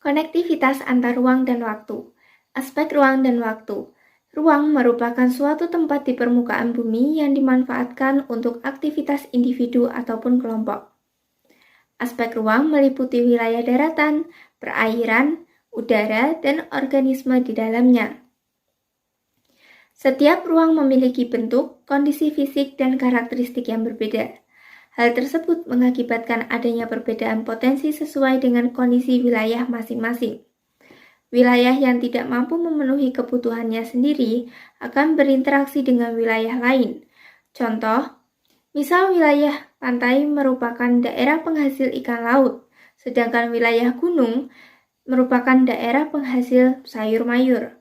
Konektivitas antar ruang dan waktu. Aspek ruang dan waktu. Ruang merupakan suatu tempat di permukaan bumi yang dimanfaatkan untuk aktivitas individu ataupun kelompok. Aspek ruang meliputi wilayah daratan, perairan, udara, dan organisme di dalamnya. Setiap ruang memiliki bentuk, kondisi fisik, dan karakteristik yang berbeda. Hal tersebut mengakibatkan adanya perbedaan potensi sesuai dengan kondisi wilayah masing-masing. Wilayah yang tidak mampu memenuhi kebutuhannya sendiri akan berinteraksi dengan wilayah lain. Contoh, misal wilayah pantai merupakan daerah penghasil ikan laut, sedangkan wilayah gunung merupakan daerah penghasil sayur mayur.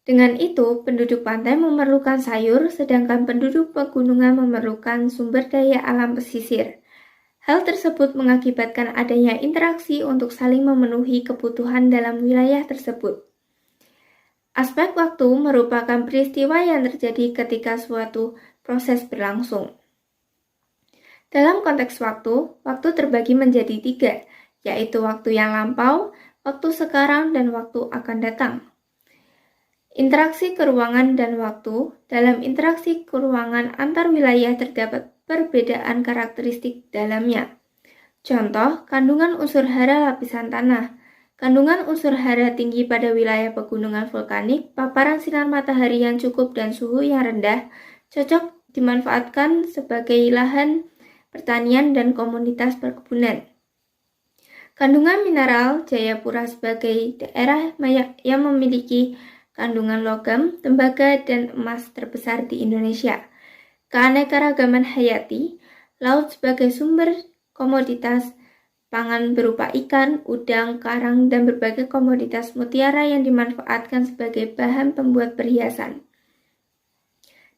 Dengan itu, penduduk pantai memerlukan sayur, sedangkan penduduk pegunungan memerlukan sumber daya alam pesisir. Hal tersebut mengakibatkan adanya interaksi untuk saling memenuhi kebutuhan dalam wilayah tersebut. Aspek waktu merupakan peristiwa yang terjadi ketika suatu proses berlangsung. Dalam konteks waktu, waktu terbagi menjadi 3, yaitu waktu yang lampau, waktu sekarang, dan waktu akan datang. Interaksi keruangan dan waktu. Dalam interaksi keruangan antar wilayah terdapat perbedaan karakteristik dalamnya. Contoh, kandungan unsur hara lapisan tanah. Kandungan unsur hara tinggi pada wilayah pegunungan vulkanik, paparan sinar matahari yang cukup dan suhu yang rendah, cocok dimanfaatkan sebagai lahan pertanian dan komunitas perkebunan. Kandungan mineral, Jayapura sebagai daerah yang memiliki kandungan logam, tembaga, dan emas terbesar di Indonesia. Keanekaragaman hayati, laut sebagai sumber komoditas pangan berupa ikan, udang, karang, dan berbagai komoditas mutiara yang dimanfaatkan sebagai bahan pembuat perhiasan.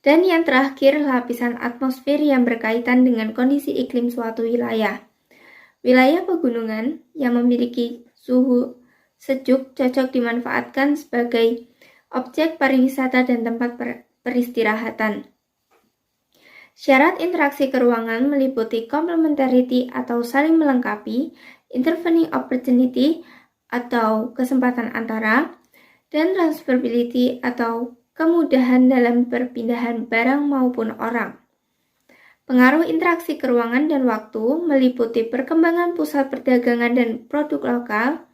Dan yang terakhir, lapisan atmosfer yang berkaitan dengan kondisi iklim suatu wilayah. Wilayah pegunungan yang memiliki suhu sejuk cocok dimanfaatkan sebagai objek pariwisata dan tempat peristirahatan. Syarat interaksi keruangan meliputi complementarity atau saling melengkapi, intervening opportunity atau kesempatan antara, dan transferability atau kemudahan dalam perpindahan barang maupun orang. Pengaruh interaksi keruangan dan waktu meliputi perkembangan pusat perdagangan dan produk lokal,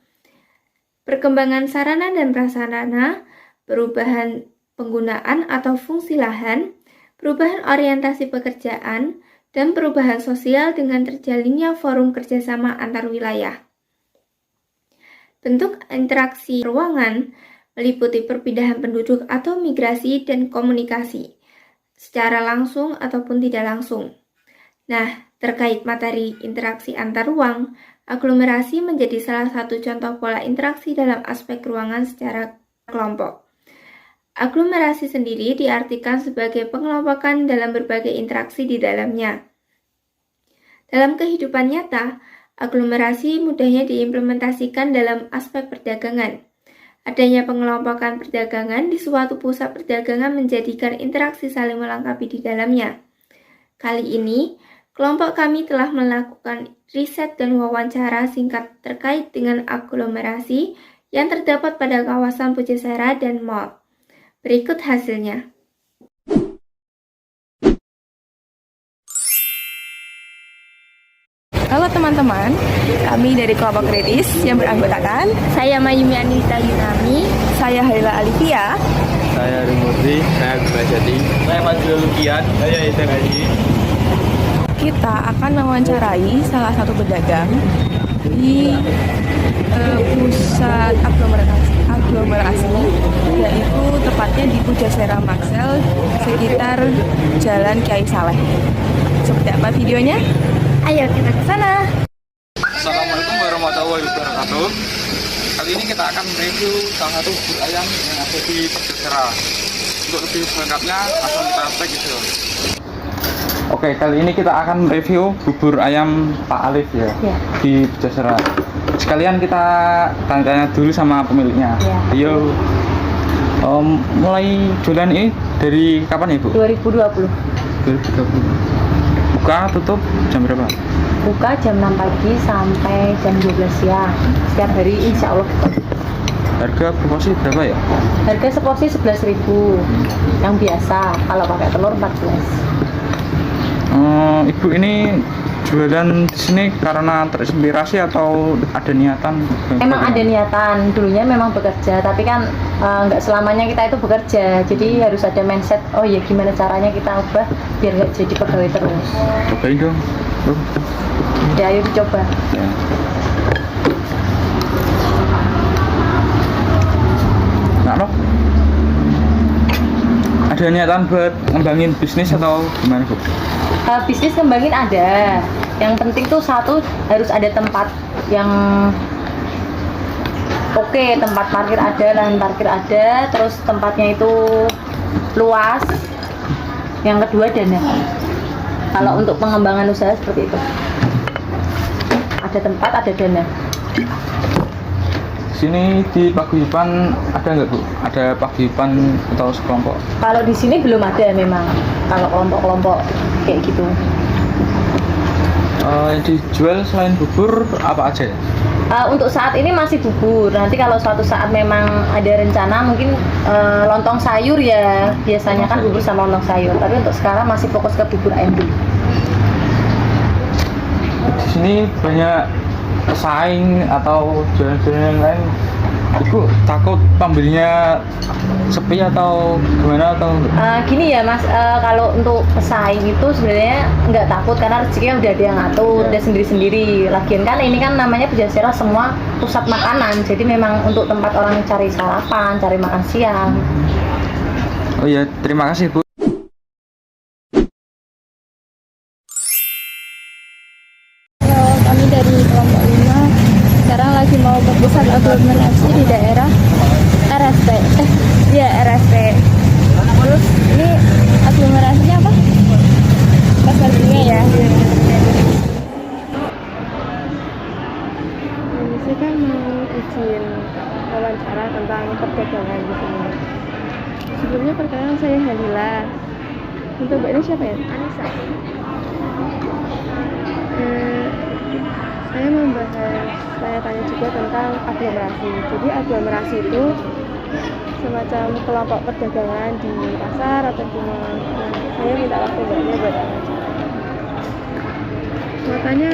perkembangan sarana dan prasarana, perubahan penggunaan atau fungsi lahan, perubahan orientasi pekerjaan, dan perubahan sosial dengan terjalinnya forum kerjasama antar wilayah. Bentuk interaksi ruangan meliputi perpindahan penduduk atau migrasi dan komunikasi, secara langsung ataupun tidak langsung. Nah, terkait materi interaksi antar ruang, aglomerasi menjadi salah satu contoh pola interaksi dalam aspek ruangan secara kelompok. Aglomerasi sendiri diartikan sebagai pengelompokan dalam berbagai interaksi di dalamnya. Dalam kehidupan nyata, aglomerasi mudahnya diimplementasikan dalam aspek perdagangan. Adanya pengelompokan perdagangan di suatu pusat perdagangan menjadikan interaksi saling melengkapi di dalamnya. Kali ini, kelompok kami telah melakukan riset dan wawancara singkat terkait dengan aglomerasi yang terdapat pada kawasan Pujasera dan Mall. Berikut hasilnya. Halo teman-teman, kami dari kelompok kritis yang beranggotakan Saya Mayumi Anita Yunami, saya Haila Alivia, saya Rimurti, saya Bajati, saya Fadil Lukian, saya Eden Haji. kita akan mewawancarai salah satu pedagang di pusat aglomerasi, yaitu tepatnya di Pujasera Maxel sekitar Jalan Kiai Saleh. Seperti apa videonya? ayo kita ke sana. Assalamualaikum warahmatullahi wabarakatuh. Kali ini kita akan mereview salah satu bubur ayam yang ada di Pujasera. Untuk lebih lengkapnya, langsung kita cek gitu. Oke, kali ini kita akan mereview bubur ayam Pak Alif ya, di Pujasera. Sekalian kita tanya-tanya dulu sama pemiliknya. Yo, mulai jualan ini dari kapan ya Bu? 2020. 2020. buka tutup jam berapa? Buka jam 6 pagi sampai jam 12 siang. Setiap hari insya Allah buka. Harga proporsi berapa ya? Harga seporsi 11.000 yang biasa, kalau pakai telur 14. Ibu ini jualan di sini karena terinspirasi atau ada niatan? Emang ada niatan, dulunya memang bekerja, tapi kan nggak selamanya kita itu bekerja, jadi harus ada mindset, oh ya gimana caranya kita ubah biar nggak jadi pegawai terus. Cobain dong. Bro. Ya ayo dicoba. Ya. Nah, loh. Ada niatan buat ngembangin bisnis atau gimana, Bu? Bisnis ngembangin ada. Yang penting tuh satu harus ada tempat yang oke, tempat parkir ada, lahan parkir ada, terus tempatnya itu luas. Yang kedua dana. Kalau untuk pengembangan usaha seperti itu. Ada tempat, ada dana. Sini di paguyuban ada nggak, Bu? Ada paguyuban atau sekelompok? Kalau di sini belum ada memang. Kalau kelompok-kelompok kayak gitu. Yang dijual selain bubur apa aja? Untuk saat ini masih bubur. Nanti kalau suatu saat memang ada rencana mungkin lontong sayur ya. Biasanya kan bubur sama lontong sayur. Tapi untuk sekarang masih fokus ke bubur ayam dulu. Di sini banyak pesaing atau jualan-jualan yang lain. Ibu takut pembelinya sepi atau gimana atau? Gini ya Mas, kalau untuk pesaing itu sebenarnya nggak takut karena rezekinya udah ada yang ngatur, udah sendiri-sendiri. Lagian kan ini kan namanya Pujasera semua pusat makanan, jadi memang untuk tempat orang cari sarapan, cari makan siang. Oh iya, terima kasih, Bu. Kami dari kelompok 5 sekarang lagi mau ke pusat aglomerasi di daerah RSP. RSP. Terus ini aglomerasinya apa? Pasar Bunga ya. Saya kan mau izin wawancara tentang perdagangan di sini. Sebelumnya perkenalkan saya Halila. Untuk Mbak ini siapa ya? Anissa. Saya membahas tanya-tanya juga tentang aglomerasi. Jadi aglomerasi itu semacam kelompok perdagangan di pasar atau di mana. Saya minta waktu Mbaknya buat wawancara. Makanya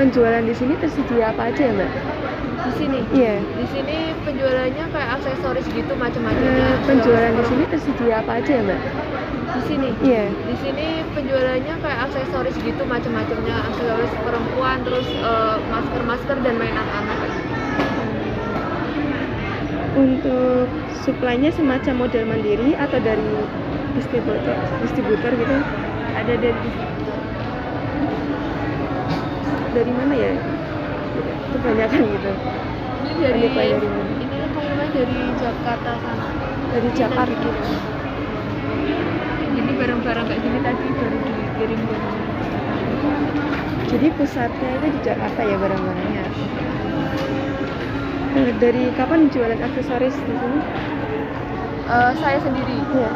penjualan di sini tersedia apa aja ya, Mbak? Di sini? Iya. Di sini penjualannya kayak aksesoris gitu macam-macamnya. Penjualan di sini tersedia apa aja ya, Mbak? Di sini? Iya. Di sini penjualannya kayak aksesoris gitu macam-macamnya, aksesoris perempuan, terus masker-masker dan mainan anak. Untuk suplainya semacam model mandiri atau dari distributor gitu? Ada dari Dari mana ya? Kebanyakan gitu. ini dari Supply dari mana? ini pengiriman dari Jakarta sana. Dari Jakarta. Gitu. Jadi barang-barang kayak gini tadi baru dikirim ke Jadi pusatnya itu di Jakarta ya barang-barangnya. Dari kapan jualan aksesoris di sini? saya sendiri. Iya.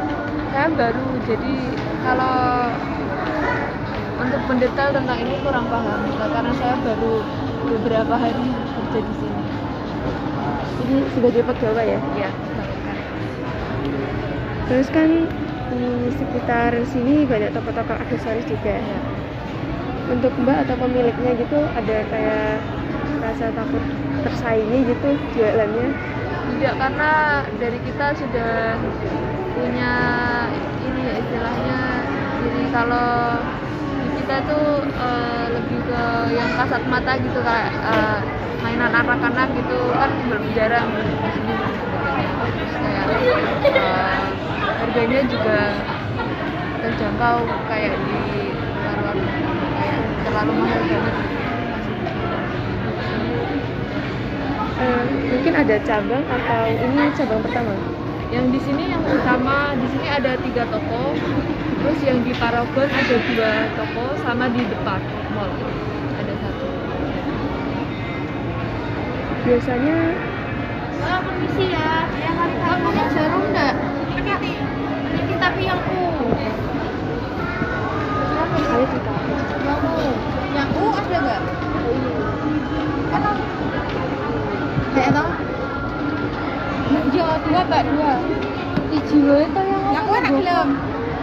Saya baru, jadi kalau untuk mendetail tentang ini kurang paham karena saya baru beberapa hari kerja di sini. Ini sebagai pegawai ya? Ya, Terus kan di sekitar sini banyak toko-toko aksesoris juga. ya. Untuk Mbak atau pemiliknya gitu ada kayak rasa takut tersaingi gitu jualannya? Tidak, karena dari kita sudah punya ini ya istilahnya. Jadi kalau di kita tuh lebih ke yang kasat mata gitu, kayak mainan anak-anak gitu kan belum jarang di sini. Terus kayak harganya juga terjangkau, kayak di luar kayak terlalu mahal banget. Mungkin ada cabang atau ini cabang pertama? Yang di sini yang utama di sini ada 3 toko, terus yang di Paragon ada 2 toko, sama di depan mall ada 1. Biasanya Permisi ya, yang hari kamu jarum enggak? Ini kita tapi yang Ayo kita. yang ada nggak? Kan kayak tau? Iya, dua mbak, dua. Ijo itu yang aku enak belum?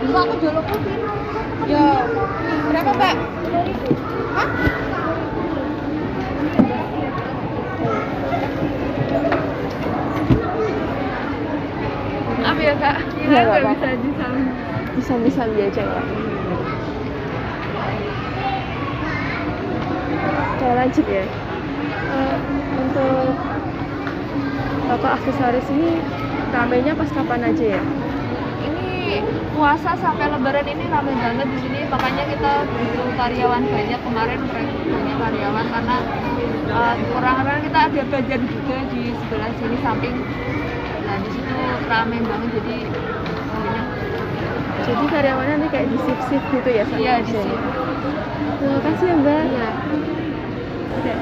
Bisa aku jual kopi. Ya, berapa mbak? Hah? Apa ya kak? Ya, nggak apa-apa. bisa disambung. Bisa aja lah. Kita lanjut ya. Untuk toko aksesoris ini ramainya pas kapan aja ya? Ini puasa sampai lebaran ini ramai banget di sini, makanya kita butuh karyawan banyak. Kemarin merekrut banyak karyawan karena kurang-kurang kita ada bagian juga di sebelah sini samping. Nah di situ ramai banget jadi banyak. Jadi karyawannya nanti kayak di shift gitu ya? Iya di sini. Terima kasih ya Mbak. Iya.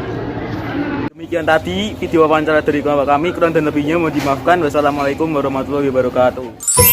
Demikian tadi video wawancara dari kami, kurang dan lebihnya mohon dimaafkan. Wassalamualaikum warahmatullahi wabarakatuh.